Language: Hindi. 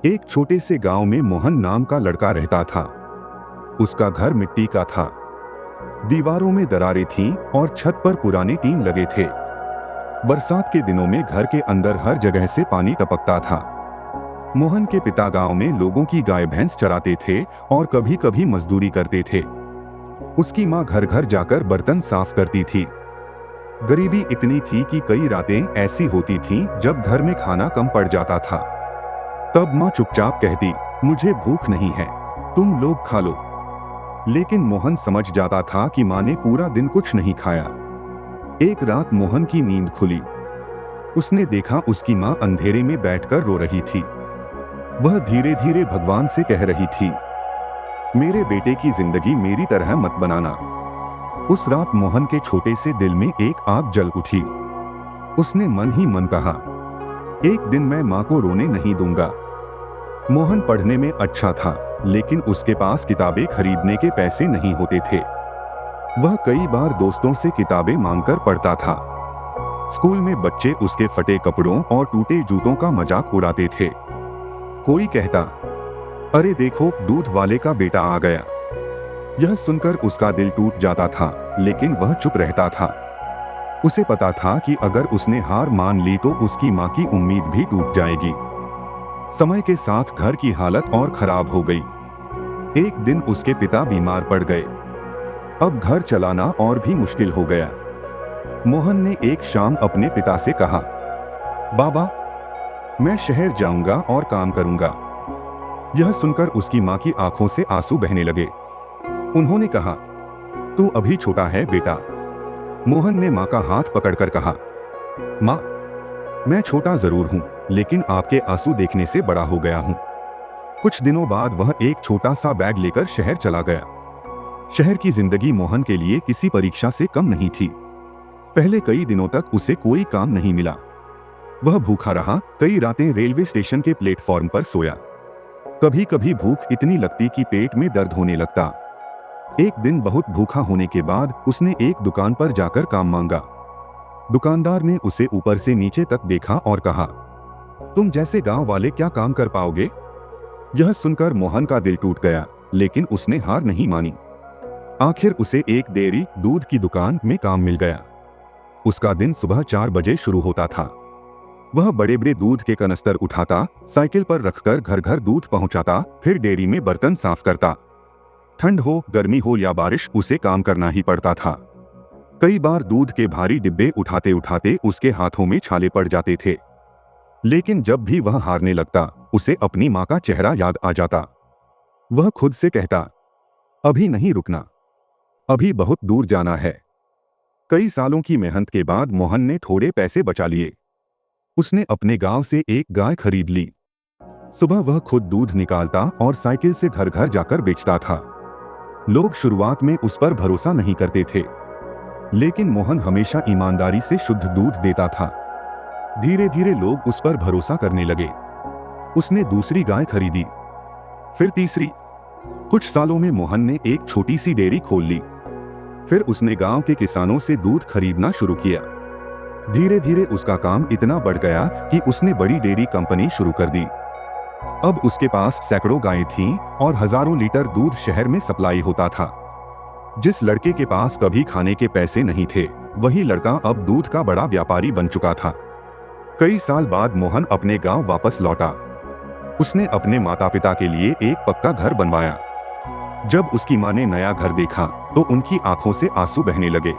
एक छोटे से गांव में मोहन नाम का लड़का रहता था। उसका घर मिट्टी का था। दीवारों में दरारें थीं और छत पर पुराने टीन लगे थे। बरसात के दिनों में घर के अंदर हर जगह से पानी टपकता था। मोहन के पिता गांव में लोगों की गाय भैंस चराते थे और कभी कभी मजदूरी करते थे। उसकी माँ घर घर जाकर बर्तन साफ करती थी। गरीबी इतनी थी कि कई रातें ऐसी होती थीं जब घर में खाना कम पड़ जाता था। तब माँ चुपचाप कहती, मुझे भूख नहीं है, तुम लोग खा लो। लेकिन मोहन समझ जाता था कि माँ ने पूरा दिन कुछ नहीं खाया। एक रात मोहन की नींद खुली। उसने देखा उसकी माँ अंधेरे में बैठकर रो रही थी। वह धीरे धीरे भगवान से कह रही थी, मेरे बेटे की जिंदगी मेरी तरह मत बनाना। उस रात मोहन के छोटे से दिल में एक आग जल उठी। उसने मन ही मन कहा, एक दिन मैं माँ को रोने नहीं दूंगा। मोहन पढ़ने में अच्छा था, लेकिन उसके पास किताबें खरीदने के पैसे नहीं होते थे। वह कई बार दोस्तों से किताबें मांगकर पढ़ता था। स्कूल में बच्चे उसके फटे कपड़ों और टूटे जूतों का मजाक उड़ाते थे। कोई कहता, अरे देखो, दूध वाले का बेटा आ गया। यह सुनकर उसका दिल टूट जाता था, लेकिन वह चुप रहता था। उसे पता था कि अगर उसने हार मान ली तो उसकी माँ की उम्मीद भी टूट जाएगी। समय के साथ घर की हालत और खराब हो गई। एक दिन उसके पिता बीमार पड़ गए। अब घर चलाना और भी मुश्किल हो गया। मोहन ने एक शाम अपने पिता से कहा, बाबा, मैं शहर जाऊंगा और काम करूंगा। यह सुनकर उसकी माँ की आंखों से आंसू बहने लगे। उन्होंने कहा, तू अभी छोटा है बेटा। मोहन ने माँ का हाथ पकड़कर कहा, माँ, मैं छोटा जरूर हूँ, लेकिन आपके आंसू देखने से बड़ा हो गया हूँ। कुछ दिनों बाद वह एक छोटा सा बैग लेकर शहर चला गया। शहर की जिंदगी मोहन के लिए किसी परीक्षा से कम नहीं थी। पहले कई दिनों तक उसे कोई काम नहीं मिला। वह भूखा रहा, कई रातें रेलवे स्टेशन के प्लेटफॉर्म पर सोया। कभी कभी भूख इतनी लगती कि पेट में दर्द होने लगता। एक दिन बहुत भूखा होने के बाद उसने एक दुकान पर जाकर काम मांगा। दुकानदार ने उसे ऊपर से नीचे तक देखा और कहा, तुम जैसे गांव वाले क्या काम कर पाओगे? यह सुनकर मोहन का दिल टूट गया, लेकिन उसने हार नहीं मानी। आखिर उसे एक डेयरी दूध की दुकान में काम मिल गया। उसका दिन सुबह 4 बजे शुरू होता था। वह बड़े बड़े दूध के कनस्तर उठाता, साइकिल पर रखकर घर घर दूध पहुंचाता, फिर डेयरी में बर्तन साफ करता। ठंड हो, गर्मी हो या बारिश, उसे काम करना ही पड़ता था। कई बार दूध के भारी डिब्बे उठाते उठाते उसके हाथों में छाले पड़ जाते थे। लेकिन जब भी वह हारने लगता, उसे अपनी माँ का चेहरा याद आ जाता। वह खुद से कहता, अभी नहीं रुकना, अभी बहुत दूर जाना है। कई सालों की मेहनत के बाद मोहन ने थोड़े पैसे बचा लिए। उसने अपने गांव से एक गाय खरीद ली। सुबह वह खुद दूध निकालता और साइकिल से घर घर जाकर बेचता था। लोग शुरुआत में उस पर भरोसा नहीं करते थे, लेकिन मोहन हमेशा ईमानदारी से शुद्ध दूध देता था। धीरे धीरे लोग उस पर भरोसा करने लगे। उसने दूसरी गाय खरीदी, फिर तीसरी। कुछ सालों में मोहन ने एक छोटी सी डेयरी खोल ली। फिर उसने गांव के किसानों से दूध खरीदना शुरू किया। धीरे धीरे उसका काम इतना बढ़ गया कि उसने बड़ी डेयरी कंपनी शुरू कर दी। अब उसके पास सैकड़ों गायें थीं और हजारों लीटर दूध शहर में सप्लाई होता था। जिस लड़के के पास कभी खाने के पैसे नहीं थे, वही लड़का अब दूध का बड़ा व्यापारी बन चुका था। कई साल बाद मोहन अपने गांव वापस लौटा। उसने अपने माता पिता के लिए एक पक्का घर बनवाया। जब उसकी माँ ने नया घर देखा तो उनकी आंखों से आंसू बहने लगे।